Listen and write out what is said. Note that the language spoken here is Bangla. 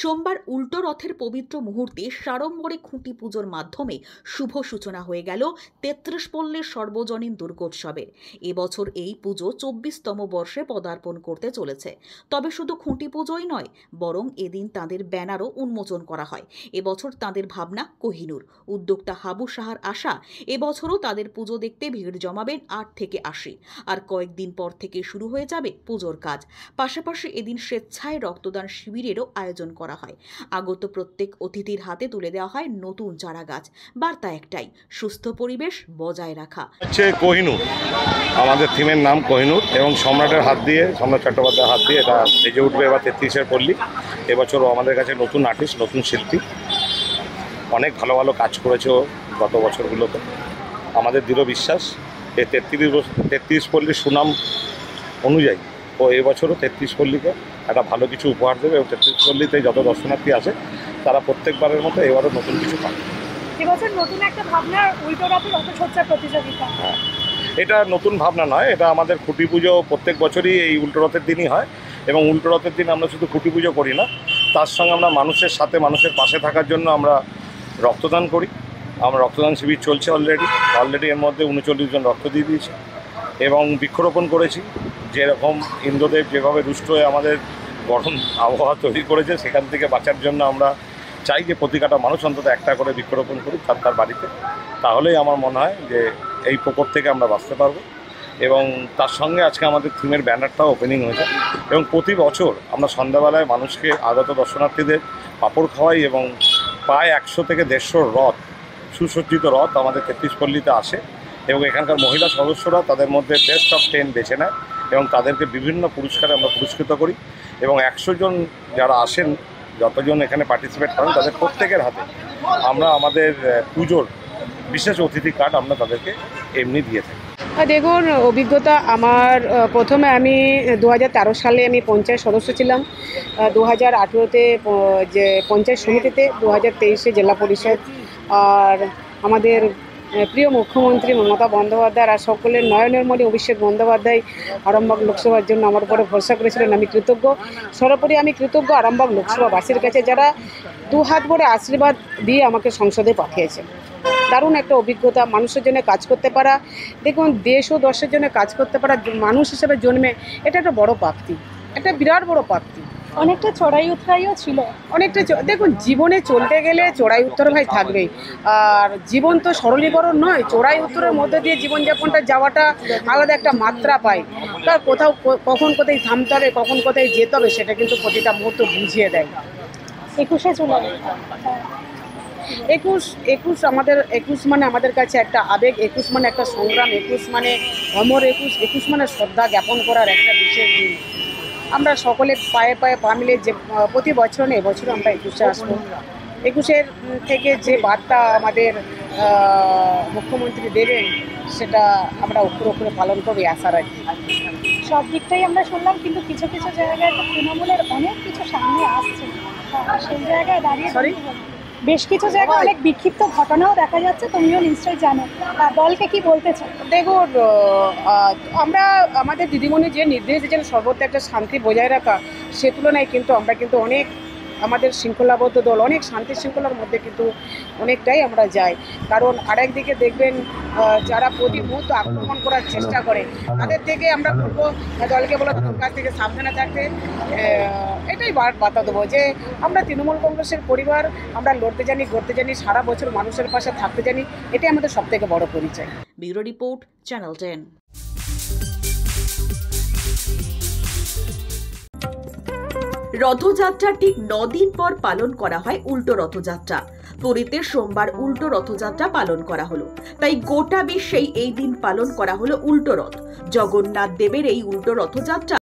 সোমবার উল্টো রথের পবিত্র মুহূর্তে সাড়ম্বরে খুঁটি পুজোর মাধ্যমে শুভ সূচনা হয়ে গেল ৩৩ পল্লীর সর্বজনীন দুর্গোৎসবের। এবছর এই পুজো ২৪তম বর্ষে পদার্পণ করতে চলেছে। তবে শুধু খুঁটি পুজোই নয়, বরং এদিন তাঁদের ব্যানারও উন্মোচন করা হয়। এবছর তাঁদের ভাবনা কোহিনূর। উদ্যোক্তা হাবু সাহার আশা, এবছরও তাদের পুজো দেখতে ভিড় জমাবেন ৮ থেকে ৮০। আর কয়েকদিন পর থেকে শুরু হয়ে যাবে পুজোর কাজ। পাশাপাশি এদিন স্বেচ্ছায় রক্তদান শিবিরেরও আয়োজন করা হয়। আগত প্রত্যেক অতিথির হাতে তুলে দেওয়া হয় নতুন চারা গাছ। বার্তা একটাই, সুস্থ পরিবেশ বজায় রাখা। কোহিনূর, আমাদের থিমের নাম কোহিনূর এবং সম্রাটের হাত দিয়ে, সম্রাট চট্টোপাধ্যায়ের হাত দিয়ে এটা বেজে উঠবে এবার ৩৩-এর পল্লী। এবছরও আমাদের কাছে নতুন আর্টিস্ট, নতুন শিল্পী, অনেক ভালো ভালো কাজ করেছে গত বছরগুলোতে। আমাদের দৃঢ় বিশ্বাস এই ৩৩ পল্লীর সুনাম অনুযায়ী ও এবছরও ৩৩ পল্লীকে একটা ভালো কিছু উপহার দেবে এবং ৩৩ পল্লীতে যত দর্শনার্থী আসে তারা প্রত্যেকবারের মতো এবারও নতুন কিছু পাবে। এবছর নতুন একটা ভাবনা, উল্টো রথের রথসজ্জা প্রতিযোগিতা। হ্যাঁ, এটা নতুন ভাবনা নয়, এটা আমাদের খুঁটি পুজো প্রত্যেক বছরই এই উল্টো রথের দিনই হয় এবং উল্টো রথের দিন আমরা শুধু খুঁটি পুজো করি না, তার সঙ্গে আমরা মানুষের সাথে, মানুষের পাশে থাকার জন্য আমরা রক্তদান করি। আমরা রক্তদান শিবির চলছে অলরেডি এর মধ্যে ৩৯ জন রক্ত দিয়ে দিয়েছে এবং বৃক্ষরোপণ করেছি। যেরকম ইন্দ্রদেব যেভাবে রুষ্ট হয়ে আমাদের গরম আবহাওয়া তৈরি করেছে, সেখান থেকে বাঁচার জন্য আমরা চাই যে প্রতিটা মানুষ অন্তত একটা করে বৃক্ষরোপণ করি তার বাড়িতে। তাহলেই আমার মনে হয় যে এই প্রকোপ থেকে আমরা বাঁচতে পারবো। এবং তার সঙ্গে আজকে আমাদের থিমের ব্যানারটাও ওপেনিং হয়েছে এবং প্রতি বছর আমরা সন্ধ্যাবেলায় মানুষকে, আগত দর্শনার্থীদের পাঁপড় খাওয়াই এবং প্রায় ১০০ থেকে ১৫০ রথ, সুসজ্জিত রথ আমাদের ৩৩ পল্লীতে আসে এবং এখানকার মহিলা সদস্যরা তাদের মধ্যে বেস্ট অফ 10 বেছে নেয় এবং তাদেরকে বিভিন্ন পুরস্কারে আমরা পুরস্কৃত করি এবং ১০০ জন যারা আসেন, যতজন এখানে পার্টিসিপেট করেন, তাদের প্রত্যেকের হাতে আমরা আমাদের পুজোর বিশেষ অতিথি কার্ড আমরা তাদেরকে এমনি দিয়ে থাকি। দেখুন, অভিজ্ঞতা আমার, প্রথমে আমি ২০১৩ সালে আমি পঞ্চায়েত সদস্য ছিলাম, ২০১৮-তে যে পঞ্চায়েত সমিতিতে, ২০২৩-এ জেলা পরিষদ। আর আমাদের প্রিয় মুখ্যমন্ত্রী মমতা বন্দ্যোপাধ্যায় আর সকলের নয়নের অভিষেক বন্দ্যোপাধ্যায় আরামবাগ লোকসভার জন্য আমার উপরে ভরসা করেছিলেন। আমি কৃতজ্ঞ, সর্বোপরি আমি কৃতজ্ঞ আরামবাগ লোকসভাবাসীর কাছে, যারা দুহাত ভরে আশীর্বাদ দিয়ে আমাকে সংসদে পাঠিয়েছে। দারুণ একটা অভিজ্ঞতা, মানুষের জন্য কাজ করতে পারা। দেখুন, দেশ ও দশের জন্য কাজ করতে পারা, মানুষ হিসেবে জন্মে এটা একটা বড় প্রাপ্তি, একটা বিরাট বড় প্রাপ্তি। অনেকটা চড়াই উতরাইও ছিল, অনেকটা। দেখুন, জীবনে চলতে গেলে চড়াই উত্তর ভাই থাকবেই। আর জীবন তো সরলীকরণ নয়, চড়াই উত্তরের মধ্যে দিয়ে জীবনযাপনটা যাওয়াটা আলাদা একটা মাত্রা পায়। তার কোথাও কখন কোথায় থামতে হবে, কখন কোথায় যেতে হবে, সেটা কিন্তু প্রতিটা মুহূর্ত বুঝিয়ে দেয়। ২১শে জুলাই, ২১ আমাদের ২১ মানে আমাদের কাছে একটা আবেগ, ২১ মানে একটা সংগ্রাম, ২১ মানে অমর ২১ মানে শ্রদ্ধা জ্ঞাপন করার একটা বিশেষ দিন। আমরা সকলে পায়ে পায়ে পা মিলে যে প্রতি বছর না, এবছরও আমরা ২১শে আসবো। ২১-এর থেকে যে বার্তা আমাদের মুখ্যমন্ত্রী দেবেন, সেটা আমরা অক্ষরে পালন করবো আশা রাখি। সব দিকটাই আমরা শুনলাম, কিন্তু কিছু কিছু জায়গায় তো তৃণমূলের অনেক কিছু সামনে আসছে, সেই জায়গায় দাঁড়িয়ে বেশ কিছু জায়গায় অনেক বিক্ষিপ্ত ঘটনাও দেখা যাচ্ছে, তুমিও নিশ্চয়ই জানো। দলকে কি বলতে চাও? দেখুন, আমরা আমাদের দিদিমণি যে নির্দেশ দিয়েছেন সর্বত্র একটা শান্তি বজায় রাখা, সে তুলনায় কিন্তু আমরা কিন্তু অনেক, আমাদের শৃঙ্খলাবদ্ধ দল অনেক শান্তি শৃঙ্খলার মধ্যে কিন্তু অনেকটাই আমরা যাই। কারণ আরেকদিকে দেখবেন, যারা প্রতি মুহূর্ত আক্রমণ করার চেষ্টা করে, তাদের থেকে আমরা বলবো, দলকে বলো তাদের কাছ থেকে সাবধানে থাকতে। এটাই বার্তা দেবো যে আমরা তৃণমূল কংগ্রেসের পরিবার, আমরা লড়তে জানি, গড়তে জানি, সারা বছর মানুষের পাশে থাকতে জানি, এটাই আমাদের সবথেকে বড় পরিচয়। Bureau report, channel 10। রথযাত্রা ঠিক ৯ দিন পর পালন করা হয় উল্টো রথযাত্রা। পুরীতে সোমবার উল্টো রথযাত্রা পালন করা হলো, তাই গোটা বিশ্বেই এই দিন পালন করা হলো উল্টো রথ। জগন্নাথ দেবের এই উল্টো রথযাত্রা